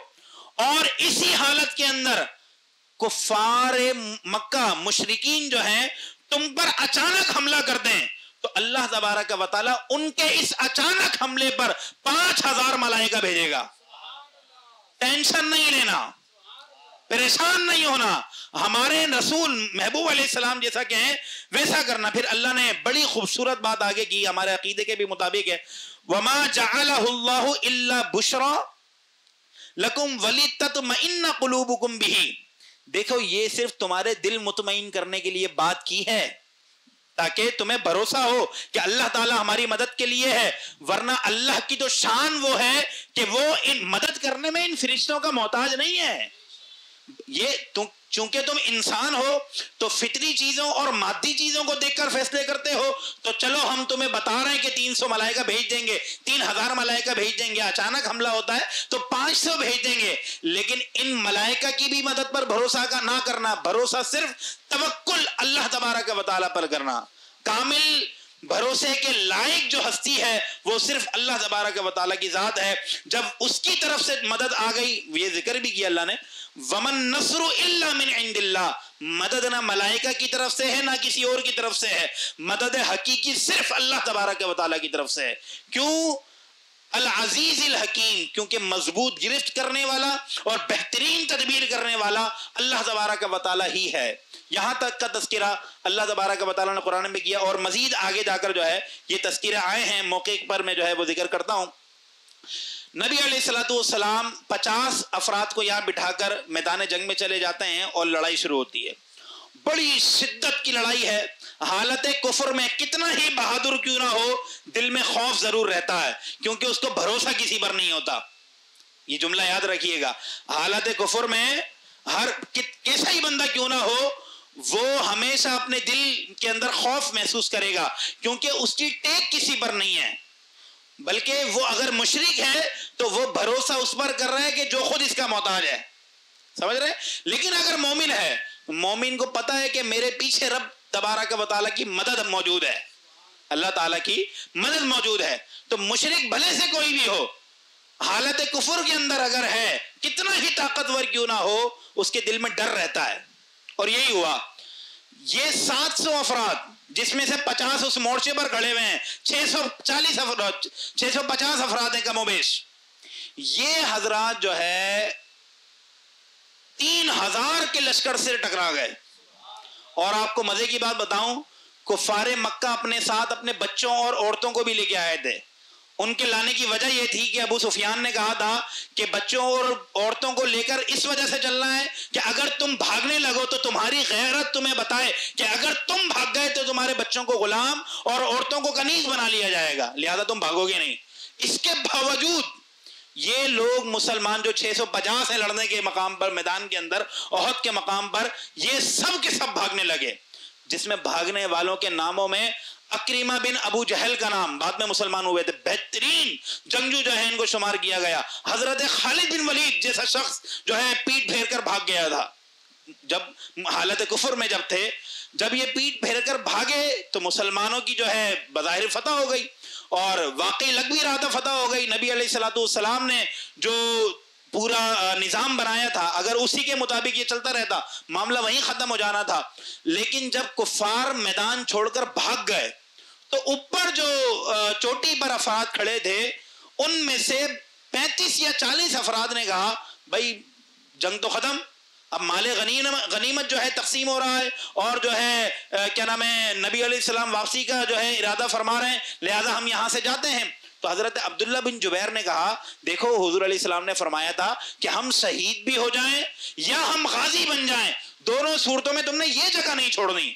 اور اسی حالت کے اندر کفار مکہ مشرکین جو ہیں تم پر اچانک حملہ کر دیں تو اللہ تبارک و تعالیٰ ان کے اس اچانک حملے پر 5000 ملائکہ بھیجے گا. ٹینشن نہیں لینا، پریشان نہیں ہونا، ہمارے رسول محبوب علیہ السلام جیسا کہ ہیں ویسا کرنا. پھر اللہ نے بڑی خوبصورت بات آگے کی، ہمارے عقیدے کے بھی مطابق ہے وَمَا جَعَلَهُ اللَّهُ إِلَّا بُشْرَى لَكُمْ وَلِتَطْمَئِنَّ قُلُوبُكُمْ بِهِ. دیکھو یہ صرف تمہارے دل مطمئن کرنے کے لیے بات کی ہے تاکہ تمہیں بھروسہ ہو کہ اللہ تعالیٰ ہماری مدد کے لیے ہے، ورنہ اللہ کی تو شان وہ ہے کہ وہ ان مدد کرنے میں ان فرشتوں کا محتاج نہیں ہے. یہ چونکہ تم انسان ہو تو فطری چیزوں اور مادی چیزوں کو دیکھ کر فیصلے کرتے ہو، تو چلو ہم تمہیں بتا رہے ہیں کہ 300 ملائکہ بھیج دیں گے، 3000 ملائکہ بھیج دیں گے، اچانک حملہ ہوتا ہے تو 500 بھیج دیں گے. لیکن ان ملائکہ کی بھی مدد پر بھروسہ نہ کرنا، بھروسہ صرف توکل اللہ تبارک و تعالیٰ پر کرنا. کامل بھروسے کے لائق جو ہستی ہے وہ صرف اللہ تبارک و تعالیٰ کی ذات ہے. جب اس کی طرف سے مدد آ گئی، یہ ذکر بھی کیا اللہ نے وَمَن نَصْرُ إِلَّا مِنْ عِنْدِ اللَّهِ، مدد نہ ملائکہ کی طرف سے ہے نہ کسی اور کی طرف سے ہے، مدد حقیقی صرف اللہ تبارک و تعالیٰ کی طرف سے ہے. کیوں؟ العزیز الحکیم، کیونکہ مضبوط گرفت کرنے والا اور بہترین تدبیر کرنے والا اللہ تبارک و تعالی ہی ہے. یہاں تک کا تذکرہ اللہ تبارک و تعالیٰ نے قرآن میں کیا، اور مزید آگے جا کر جو ہے یہ تذکرے آئے ہیں، موقع پر میں جو ہے وہ ذکر کرتا ہوں. نبی علیہ الصلوۃ والسلام 50 افراد کو یہاں بٹھا کر میدان جنگ میں چلے جاتے ہیں اور لڑائی شروع ہوتی ہے. بڑی شدت کی لڑائی ہے. حالت کفر میں کتنا ہی بہادر کیوں نہ ہو، دل میں خوف ضرور رہتا ہے، کیونکہ اس کو بھروسہ کسی پر نہیں ہوتا. یہ جملہ یاد رکھیے گا، حالت کفر میں ہر کیسا ہی بندہ کیوں نہ ہو، وہ ہمیشہ اپنے دل کے اندر خوف محسوس کرے گا، کیونکہ اس کی ٹیک کسی پر نہیں ہے. بلکہ وہ اگر مشرک ہے تو وہ بھروسہ اس پر کر رہا ہے کہ جو خود اس کا محتاج ہے. سمجھ رہے؟ لیکن اگر مومن ہے، مومن کو پتا ہے کہ میرے پیچھے رب تبارک و تعالیٰ کی مدد موجود ہے، اللہ تعالیٰ کی مدد موجود ہے. تو مشرک بھلے سے کوئی بھی ہو، حالت کفر کے اندر اگر ہے، کتنا ہی طاقتور کیوں نہ ہو، اس کے دل میں ڈر رہتا ہے. اور یہی ہوا. یہ 700 افراد جس میں سے 50 اس مورچے پر کھڑے ہوئے ہیں، 650 افراد ہیں کم و بیش. یہ حضرات جو ہے 3000 کے لشکر سے ٹکرا گئے. اور آپ کو مزے کی بات بتاؤں، کفار مکہ اپنے ساتھ اپنے بچوں اور عورتوں کو بھی لے کے آئے تھے. ان کے لانے کی وجہ یہ تھی کہ ابو سفیان نے کہا تھا کہ بچوں اور عورتوں کو لے کر اس وجہ سے چلنا ہے کہ اگر تم بھاگنے لگو تو تمہاری غیرت تمہیں بتائے کہ اگر تم بھاگ گئے تو تمہارے بچوں کو غلام اور عورتوں کو کنیز بنا لیا جائے گا، لہذا تم بھاگو گے نہیں. اس کے باوجود یہ لوگ مسلمان جو 650 ہیں لڑنے کے مقام پر، میدان کے اندر احد کے مقام پر، یہ سب کے سب بھاگنے لگے. جس میں بھاگنے والوں کے ناموں میں اکریمہ بن ابو جہل کا نام، بعد میں مسلمان ہوئے تھے، بہترین جنگجو جو ہے ان کو شمار کیا گیا. حضرت خالد بن ولید جیسا شخص جو ہے پیٹ پھیر کر بھاگ گیا تھا جب حالت کفر میں جب تھے. جب یہ پیٹ پھیر کر بھاگے تو مسلمانوں کی جو ہے بظاہر فتح ہو گئی، اور واقعی لگ بھی رہا تھا فتح ہو گئی. نبی علیہ الصلوۃ والسلام نے جو پورا نظام بنایا تھا، اگر اسی کے مطابق یہ چلتا رہتا معاملہ وہیں ختم ہو جانا تھا. لیکن جب کفار میدان چھوڑ کر بھاگ گئے تو اوپر جو چوٹی پر افراد کھڑے تھے ان میں سے 35 یا 40 افراد نے کہا بھائی جنگ تو ختم، اب مال غنیمت جو ہے تقسیم ہو رہا ہے، اور جو ہے کیا نام ہے نبی علیہ السلام واپسی کا جو ہے ارادہ فرما رہے ہیں، لہذا ہم یہاں سے جاتے ہیں. تو حضرت عبداللہ بن جبیر نے کہا دیکھو حضور علیہ السلام نے فرمایا تھا کہ ہم شہید بھی ہو جائیں یا ہم غازی بن جائیں، دونوں صورتوں میں تم نے یہ جگہ نہیں چھوڑنی.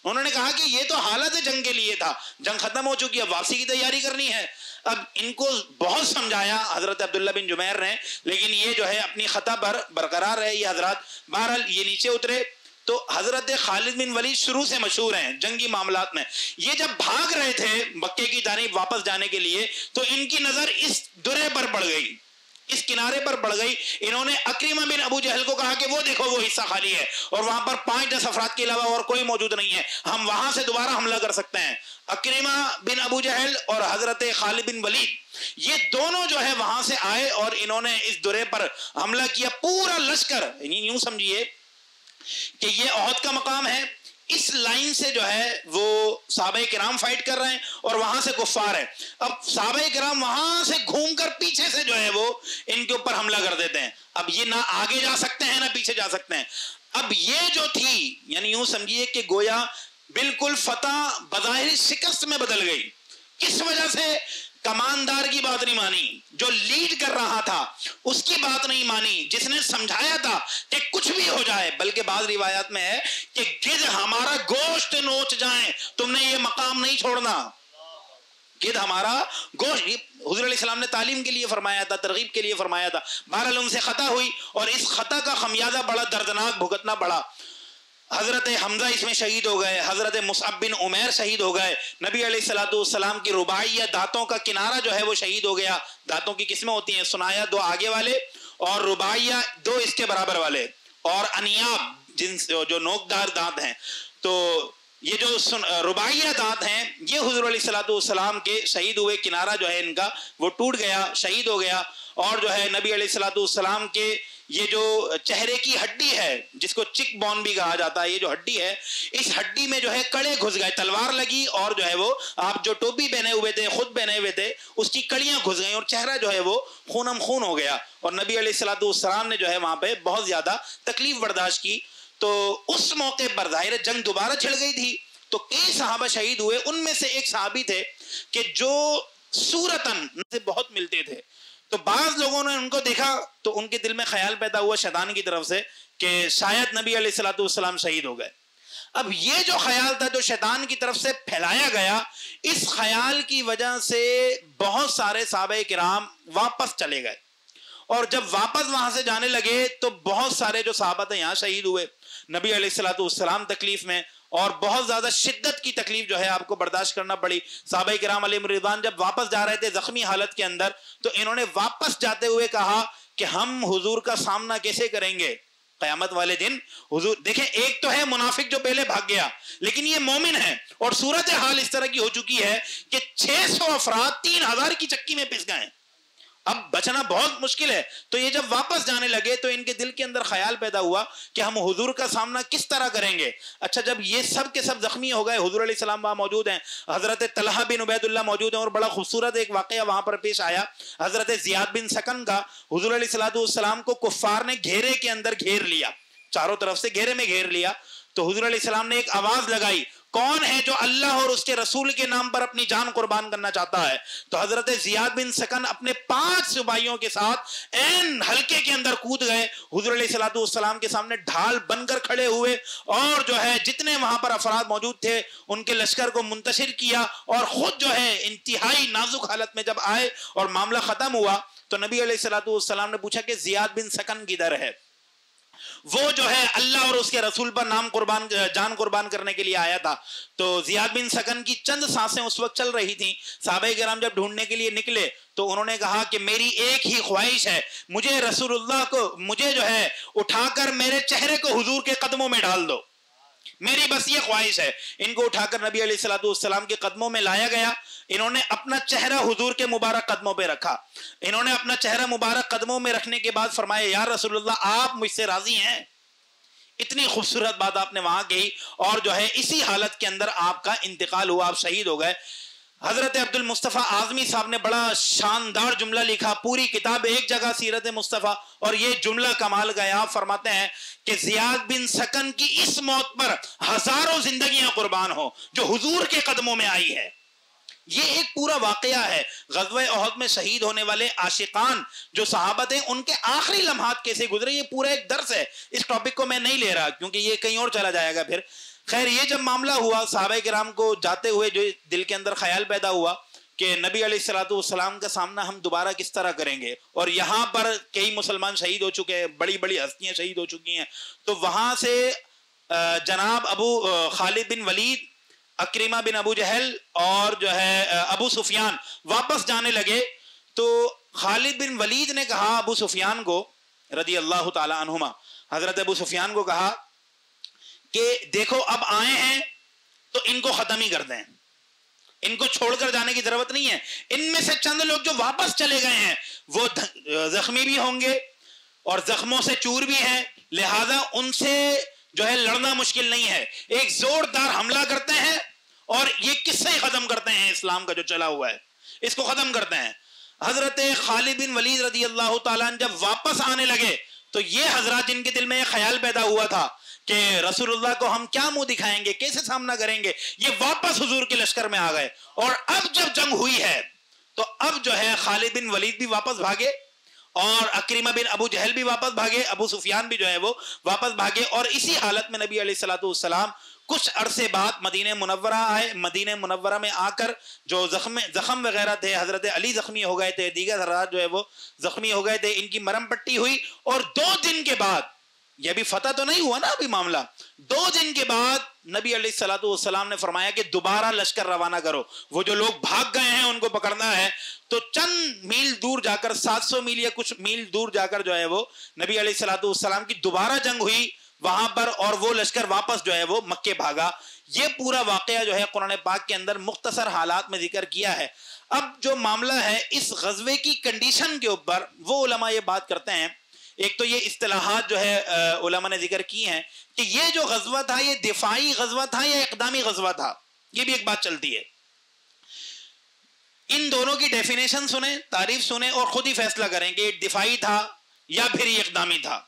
انہوں نے کہا کہ یہ تو حالت جنگ کے لیے تھا، جنگ ختم ہو چکی ہے، اب واپسی کی تیاری کرنی ہے. اب ان کو بہت سمجھایا حضرت عبداللہ بن جبیر نے، لیکن یہ جو ہے اپنی خطا پر برقرار رہے یہ حضرات. بہرحال یہ نیچے اترے تو حضرت خالد بن ولید شروع سے مشہور ہیں جنگی معاملات میں. یہ جب بھاگ رہے تھے مکے کی جانب واپس جانے کے لیے تو ان کی نظر اس درے پر پڑ گئی، اس کنارے پر پڑ گئی. انہوں نے اکریمہ بن ابو جہل کو کہا کہ وہ دیکھو وہ حصہ خالی ہے اور وہاں پر 5-10 افراد کے علاوہ اور کوئی موجود نہیں ہے، ہم وہاں سے دوبارہ حملہ کر سکتے ہیں. اکریمہ بن ابو جہل اور حضرت خالد بن ولید یہ دونوں جو ہے وہاں سے آئے اور انہوں نے اس درے پر حملہ کیا. پورا لشکر، یوں سمجھیے کہ یہ احد کا مقام ہے، اس لائن سے جو ہے وہ صحابہ کرام فائٹ کر رہے ہیں اور وہاں سے کفار ہیں. اب صحابہ کرام وہاں سے گھوم کر پیچھے سے جو ہے وہ ان کے اوپر حملہ کر دیتے ہیں. اب یہ نہ آگے جا سکتے ہیں نہ پیچھے جا سکتے ہیں. اب یہ جو تھی یعنی یوں سمجھیے کہ گویا بالکل فتح بظاہر شکست میں بدل گئی. کس وجہ سے؟ کماندار کی بات نہیں مانی، جو لیڈ کر رہا تھا اس کی بات نہیں مانی، جس نے سمجھایا تھا کہ کچھ بھی ہو جائے. بلکہ بعض روایات میں ہے کہ گدھ ہمارا گوشت نوچ جائیں تم نے یہ مقام نہیں چھوڑنا. گدھ ہمارا گوشت، حضور علیہ السلام نے تعلیم کے لیے فرمایا تھا، ترغیب کے لیے فرمایا تھا. بہرحال ان سے خطا ہوئی اور اس خطا کا خمیازہ بڑا دردناک بھگتنا پڑا. حضرت حمزہ اس میں شہید ہو گئے، حضرت مصعب بن عمیر شہید ہو گئے، نبی علیہ الصلوۃ والسلام کی رباعیہ دانتوں کا کنارہ جو ہے وہ شہید ہو گیا. دانتوں کی قسمیں ہوتی ہیں، سنایا 2 آگے والے اور رباعیہ 2 اس کے برابر والے، اور انیاب جو نوکدار دانت ہیں. تو یہ جو رباعیہ دانت ہیں یہ حضور علیہ الصلوۃ والسلام کے شہید ہوئے، کنارہ جو ہے ان کا وہ ٹوٹ گیا، شہید ہو گیا. اور جو ہے نبی علیہ الصلوۃ والسلام کے یہ جو چہرے کی ہڈی ہے جس کو چک بون بھی کہا جاتا ہے، یہ جو ہڈی ہے اس ہڈی میں جو ہے کڑے گھس گئے، تلوار لگی اور جو ہے وہ آپ جو ٹوپی پہنے ہوئے تھے، خود پہنے ہوئے تھے، اس کی کڑیاں گھس گئیں اور چہرہ جو ہے وہ خونم خون ہو گیا، اور نبی علیہ الصلوۃ والسلام نے جو ہے وہاں پہ بہت زیادہ تکلیف برداشت کی۔ تو اس موقع پر ظاہر جنگ دوبارہ چھڑ گئی تھی، تو کئی صحابہ شہید ہوئے، ان میں سے ایک صحابی تھے کہ جو صورتاً سے بہت ملتے تھے، تو بعض لوگوں نے ان کو دیکھا تو ان کے دل میں خیال پیدا ہوا شیطان کی طرف سے کہ شاید نبی علیہ الصلوۃ والسلام شہید ہو گئے۔ اب یہ جو خیال تھا جو شیطان کی طرف سے پھیلایا گیا، اس خیال کی وجہ سے بہت سارے صحابہ کرام واپس چلے گئے، اور جب واپس وہاں سے جانے لگے تو بہت سارے جو صحابہ تھے یہاں شہید ہوئے، نبی علیہ الصلوۃ والسلام تکلیف میں، اور بہت زیادہ شدت کی تکلیف جو ہے آپ کو برداشت کرنا پڑی۔ صحابہ کرام علیہم رضوان جب واپس جا رہے تھے زخمی حالت کے اندر، تو انہوں نے واپس جاتے ہوئے کہا کہ ہم حضور کا سامنا کیسے کریں گے قیامت والے دن؟ حضور دیکھیں، ایک تو ہے منافق جو پہلے بھاگ گیا، لیکن یہ مومن ہے، اور صورتحال اس طرح کی ہو چکی ہے کہ 600 افراد 3000 کی چکی میں پس گئے، اب بچنا بہت مشکل ہے۔ تو یہ جب واپس جانے لگے تو ان کے دل کے اندر خیال پیدا ہوا کہ ہم حضور کا سامنا کس طرح کریں گے۔ اچھا، جب یہ سب کے سب زخمی ہو گئے، حضور علیہ السلام وہاں موجود ہیں، حضرت طلحہ بن عبید اللہ موجود ہیں، اور بڑا خوبصورت ایک واقعہ وہاں پر پیش آیا، حضرت زیاد بن سکن کا۔ حضور علیہ السلام کو کفار نے گھیرے کے اندر گھیر لیا، چاروں طرف سے گھیرے میں گھیر لیا، تو حضور علیہ السلام نے ایک آواز لگائی، کون ہے جو اللہ اور اس کے رسول کے نام پر اپنی جان قربان کرنا چاہتا ہے؟ تو حضرت زیاد بن سکن اپنے 5 سپاہیوں کے ساتھ این حلقے کے اندر کود گئے، حضور علیہ السلام کے سامنے ڈھال بن کر کھڑے ہوئے، اور جو ہے جتنے وہاں پر افراد موجود تھے ان کے لشکر کو منتشر کیا، اور خود جو ہے انتہائی نازک حالت میں جب آئے اور معاملہ ختم ہوا تو نبی علیہ السلام نے پوچھا کہ زیاد بن سکن کدھر ہے؟ وہ جو ہے اللہ اور اس کے رسول پر جان قربان کرنے کے لیے آیا تھا۔ تو زیاد بن سکن کی چند سانسیں اس وقت چل رہی تھیں، صحابہ کرام جب ڈھونڈنے کے لیے نکلے تو انہوں نے کہا کہ میری ایک ہی خواہش ہے، مجھے رسول اللہ کو مجھے جو ہے اٹھا کر میرے چہرے کو حضور کے قدموں میں ڈال دو، میری بس یہ خواہش ہے۔ ان کو اٹھا کر نبی علیہ السلام کے قدموں میں لایا گیا، انہوں نے اپنا چہرہ حضور کے مبارک قدموں پہ رکھا، انہوں نے اپنا چہرہ مبارک قدموں میں رکھنے کے بعد فرمایا، یا رسول اللہ آپ مجھ سے راضی ہیں؟ اتنی خوبصورت بات آپ نے وہاں کہی، اور جو ہے اسی حالت کے اندر آپ کا انتقال ہوا، آپ شہید ہو گئے۔ حضرت عبد المصطفیٰ اعظمی صاحب نے بڑا شاندار جملہ لکھا، پوری کتاب ایک جگہ سیرت مصطفیٰ، اور یہ جملہ کمال کا ہے۔ آپ فرماتے ہیں کہ زیاد بن سکن کی اس موت پر ہزاروں زندگیاں قربان ہو جو حضور کے قدموں میں آئی ہے۔ یہ ایک پورا واقعہ ہے، غزوہ احد میں شہید ہونے والے عاشقان جو صحابہ تھے ان کے آخری لمحات کیسے گزرے، یہ پورا ایک درس ہے۔ اس ٹاپک کو میں نہیں لے رہا کیونکہ یہ کہیں اور چلا جائے گا پھر۔ خیر، یہ جب معاملہ ہوا صحابہ کرام کو جاتے ہوئے جو دل کے اندر خیال پیدا ہوا کہ نبی علیہ السلام کا سامنا ہم دوبارہ کس طرح کریں گے، اور یہاں پر کئی مسلمان شہید ہو چکے ہیں، بڑی بڑی ہستیاں شہید ہو چکی ہیں، تو وہاں سے جناب ابو خالد بن ولید، اکرمہ بن ابو جہل اور جو ہے ابو سفیان واپس جانے لگے، تو خالد بن ولید نے کہا ابو سفیان کو رضی اللہ تعالی عنہما، حضرت ابو سفیان کو کہا کہ دیکھو اب آئے ہیں تو ان کو ختم ہی کر دیں، ان کو چھوڑ کر جانے کی ضرورت نہیں ہے، ان میں سے چند لوگ جو واپس چلے گئے ہیں وہ زخمی بھی ہوں گے اور زخموں سے چور بھی ہیں، لہذا ان سے جو ہے لڑنا مشکل نہیں ہے، ایک زوردار حملہ کرتے ہیں اور یہ قصہ ہی ختم کرتے ہیں، اسلام کا جو چلا ہوا ہے اس کو ختم کرتے ہیں۔ حضرت خالد بن ولید رضی اللہ تعالیٰ عنہ جب واپس آنے لگے تو یہ حضرات جن کے دل میں یہ خیال پیدا ہوا تھا کہ رسول اللہ کو ہم کیا منہ دکھائیں گے، کیسے سامنا کریں گے، یہ واپس حضور کے لشکر میں آ گئے، اور اب جب جنگ ہوئی ہے تو اب جو ہے خالد بن ولید بھی واپس بھاگے، اور اکرمہ بن ابو جہل بھی واپس بھاگے، ابو سفیان بھی جو ہے وہ واپس بھاگے، اور اسی حالت میں نبی علیہ السلام کچھ عرصے بعد مدینہ منورہ آئے۔ مدینہ منورہ میں آ کر جو زخم وغیرہ تھے، حضرت علی زخمی ہو گئے تھے، دیگر حضرات جو ہے وہ زخمی ہو گئے تھے، ان کی مرہم پٹی ہوئی، اور 2 دن کے بعد، یہ بھی فتح تو نہیں ہوا نا ابھی معاملہ، 2 دن کے بعد نبی علیہ السلام نے فرمایا کہ دوبارہ لشکر روانہ کرو، وہ جو لوگ بھاگ گئے ہیں ان کو پکڑنا ہے۔ تو چند میل دور جا کر، 700 میل یا کچھ میل دور جا کر جو ہے وہ نبی علیہ السلام کی دوبارہ جنگ ہوئی وہاں پر، اور وہ لشکر واپس جو ہے وہ مکے بھاگا۔ یہ پورا واقعہ جو ہے قرآن پاک کے اندر مختصر حالات میں ذکر کیا ہے۔ اب جو معاملہ ہے اس غزوے کی کنڈیشن کے اوپر وہ علماء یہ بات کرتے ہیں، ایک تو یہ اصطلاحات جو ہے علماء نے ذکر کی ہیں کہ یہ جو غزوہ تھا یہ دفاعی غزوہ تھا یا اقدامی غزوہ تھا، یہ بھی ایک بات چلتی ہے. ان دونوں کی ڈیفینیشن سنیں، تعریف سنیں اور خود ہی فیصلہ کریں کہ یہ دفاعی تھا یا پھر یہ اقدامی تھا.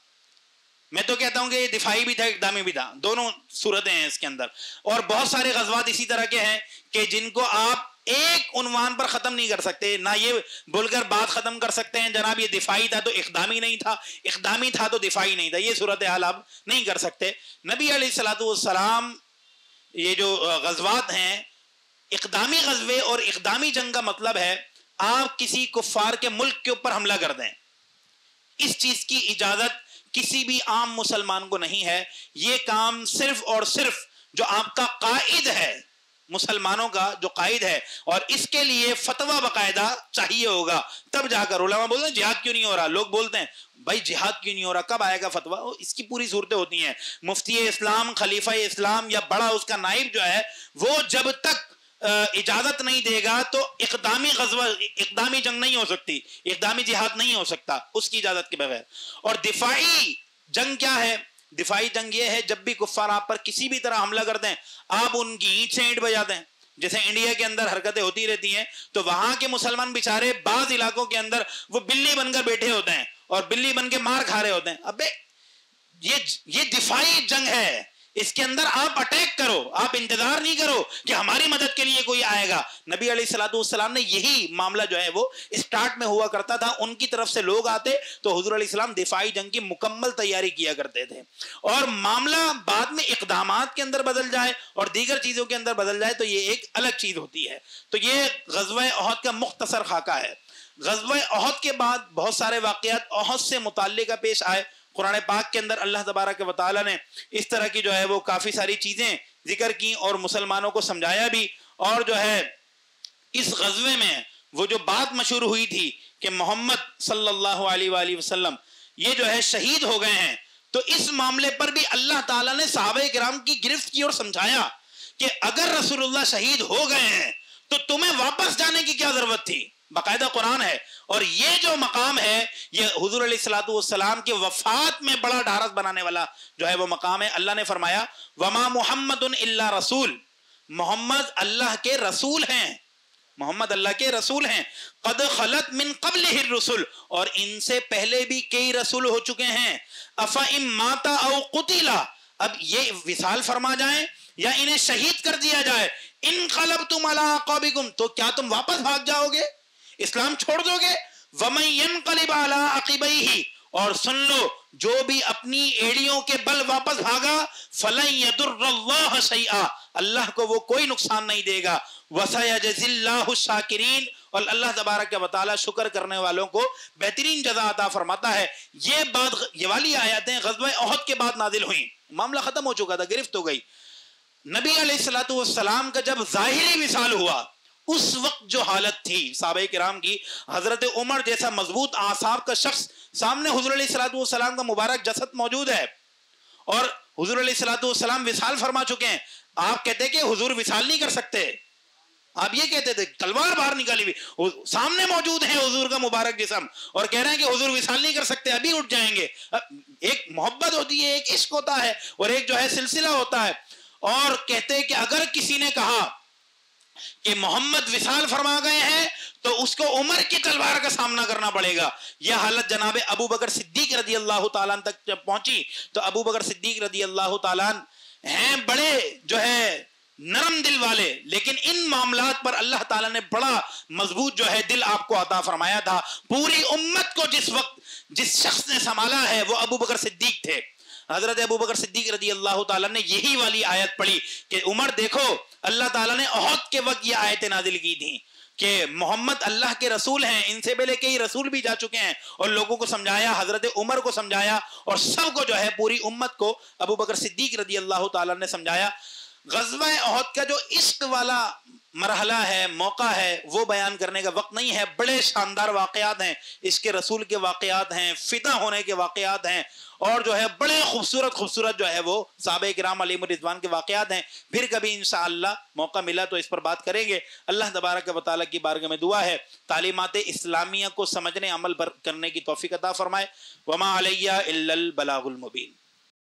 میں تو کہتا ہوں کہ یہ دفاعی بھی تھا اقدامی بھی تھا، دونوں صورتیں ہیں اس کے اندر. اور بہت سارے غزوات اسی طرح کے ہیں کہ جن کو آپ ایک عنوان پر ختم نہیں کر سکتے، نہ یہ بول کر بات ختم کر سکتے ہیں جناب یہ دفاعی تھا تو اقدامی نہیں تھا، اقدامی تھا تو دفاعی نہیں تھا. یہ صورتحال آپ نہیں کر سکتے. نبی علیہ الصلوۃ والسلام یہ جو غزوات ہیں، اقدامی غزوے اور اقدامی جنگ کا مطلب ہے آپ کسی کفار کے ملک کے اوپر حملہ کر دیں. اس چیز کی اجازت کسی بھی عام مسلمان کو نہیں ہے. یہ کام صرف اور صرف جو آپ کا قائد ہے، مسلمانوں کا جو قائد ہے، اور اس کے لیے فتویٰ باقاعدہ چاہیے ہوگا، تب جا کر. علماء بولتے ہیں جہاد کیوں نہیں ہو رہا، لوگ بولتے ہیں بھائی جہاد کیوں نہیں ہو رہا، کب آئے گا فتویٰ؟ اس کی پوری صورتیں ہوتی ہیں. مفتی اسلام، خلیفہ اسلام یا بڑا اس کا نائب جو ہے وہ جب تک اجازت نہیں دے گا تو اقدامی غزوہ، اقدامی جنگ نہیں ہو سکتی، اقدامی جہاد نہیں ہو سکتا اس کی اجازت کے بغیر. اور دفاعی جنگ کیا ہے؟ دفاعی جنگ یہ ہے جب بھی کفار آپ پر کسی بھی طرح حملہ کر دیں، آپ ان کی اینٹ سے اینٹ بجا دیں. جیسے انڈیا کے اندر حرکتیں ہوتی رہتی ہیں تو وہاں کے مسلمان بیچارے بعض علاقوں کے اندر وہ بلی بن کر بیٹھے ہوتے ہیں اور بلی بن کے مار کھا رہے ہوتے ہیں. ابے یہ دفاعی جنگ ہے، اس کے اندر آپ اٹیک کرو، آپ انتظار نہیں کرو کہ ہماری مدد کے لیے کوئی آئے گا. نبی علیہ الصلوۃ والسلام نے یہی معاملہ جو ہے وہ اسٹارٹ میں ہوا کرتا تھا. ان کی طرف سے لوگ آتے تو حضور علیہ السلام دفاعی جنگ کی مکمل تیاری کیا کرتے تھے. اور معاملہ بعد میں اقدامات کے اندر بدل جائے اور دیگر چیزوں کے اندر بدل جائے تو یہ ایک الگ چیز ہوتی ہے. تو یہ غزوہ احد کا مختصر خاکہ ہے. غزوہ احد کے بعد بہت سارے واقعات احد سے متعلقہ پیش آئے. قرآن پاک کے اندر اللہ تبارک و تعالی نے اس طرح کی جو ہے وہ کافی ساری چیزیں ذکر کی اور مسلمانوں کو سمجھایا بھی. اور جو ہے اس غزوے میں وہ جو بات مشہور ہوئی تھی کہ محمد صلی اللہ علیہ وآلہ وسلم یہ جو ہے شہید ہو گئے ہیں، تو اس معاملے پر بھی اللہ تعالیٰ نے صحابہ کرام کی گرفت کی اور سمجھایا کہ اگر رسول اللہ شہید ہو گئے ہیں تو تمہیں واپس جانے کی کیا ضرورت تھی. باقاعدہ قرآن ہے. اور یہ جو مقام ہے یہ حضور علیہ الصلوۃ والسلام کے وفات میں بڑا ڈھارس بنانے والا جو ہے وہ مقام ہے. اللہ نے فرمایا وما محمد الا رسول، محمد اللہ کے رسول ہیں، محمد اللہ کے رسول ہیں. قد خلت من قبلہ الرسل، اور ان سے پہلے بھی کئی رسول ہو چکے ہیں. افئن مات او قتل، اب یہ وصال فرما جائیں یا انہیں شہید کر دیا جائے، انقلبتم علی اعقابکم، تو کیا تم واپس بھاگ جاؤ گے، اسلام چھوڑ دو گے. وَمَن يَنْقَلِبْ عَلَىٰ عَقِبَيْهِ، اور سن لو جو بھی اپنی ایڑیوں کے بل واپس بھاگا، فَلَن يَضُرَّ اللَّهَ شَيْئًا، اللہ کو وہ کوئی نقصان نہیں دے گا. وَسَيَجْزِي اللَّهُ الشَّاكِرِينَ، اور اللہ تبارک و تعالی شکر کرنے والوں کو بہترین جزا عطا فرماتا ہے. یہ والی آیاتیں غزوہ احد کے بعد نازل ہوئیں. معاملہ ختم ہو چکا تھا، گرفت ہو گئی. نبی علیہ الصلوۃ والسلام کا جب ظاہری وصال ہوا اس وقت جو حالت تھی صحابہ کرام کی، حضرت عمر جیسا مضبوط اعصاب کا شخص سامنے حضور علیہ الصلوۃ والسلام کا مبارک جسد موجود ہے اور حضور علیہ الصلوۃ والسلام وصال فرما چکے ہیں. آپ کہتے کہ حضور وصال نہیں کر سکتے، آپ یہ کہتے تھے، تلوار باہر نکالی ہوئی سامنے موجود ہے حضور کا مبارک جسم اور کہہ رہے ہیں کہ حضور وصال نہیں کر سکتے، ابھی اٹھ جائیں گے. ایک محبت ہوتی ہے، ایک عشق ہوتا ہے اور ایک جو ہے سلسلہ ہوتا ہے. اور کہتے ہیں کہ اگر کسی نے کہا کہ محمد وصال فرما گئے ہیں تو اس کو عمر کی تلوار کا سامنا کرنا پڑے گا. یہ حالت جناب ابو بکر صدیق رضی اللہ تعالیٰ تک جب پہنچی تو ابو بکر صدیق رضی اللہ تعالیٰ ہیں بڑے جو ہے نرم دل والے، لیکن ان معاملات پر اللہ تعالیٰ نے بڑا مضبوط جو ہے دل آپ کو عطا فرمایا تھا. پوری امت کو جس وقت جس شخص نے سنبھالا ہے وہ ابو بکر صدیق تھے. حضرت ابو بکر صدیق رضی اللہ تعالیٰ نے یہی والی آیت پڑھی کہ عمر دیکھو، اللہ تعالیٰ نے احد کے وقت یہ آیتیں نازل کی تھیں کہ محمد اللہ کے رسول ہیں، ان سے پہلے کئی رسول بھی جا چکے ہیں، اور لوگوں کو سمجھایا، حضرت عمر کو سمجھایا اور سب کو جو ہے پوری امت کو ابو بکر صدیق رضی اللہ تعالیٰ نے سمجھایا. غزوہ احد کا جو عشق والا مرحلہ ہے، موقع ہے، وہ بیان کرنے کا وقت نہیں ہے۔ بڑے شاندار واقعات ہیں، عشق رسول کے واقعات ہیں، فدا ہونے کے واقعات ہیں، اور جو ہے بڑے خوبصورت خوبصورت جو ہے وہ صحابہ کرام علیہم الرضوان کے واقعات ہیں۔ پھر کبھی انشاءاللہ موقع ملا تو اس پر بات کریں گے۔ اللہ تبارک و تعالیٰ کی بارگاہ میں دعا ہے تعلیمات اسلامیہ کو سمجھنے، عمل کرنے کی توفیق عطا فرمائے۔ وما علیہ الا البلاغ المبین۔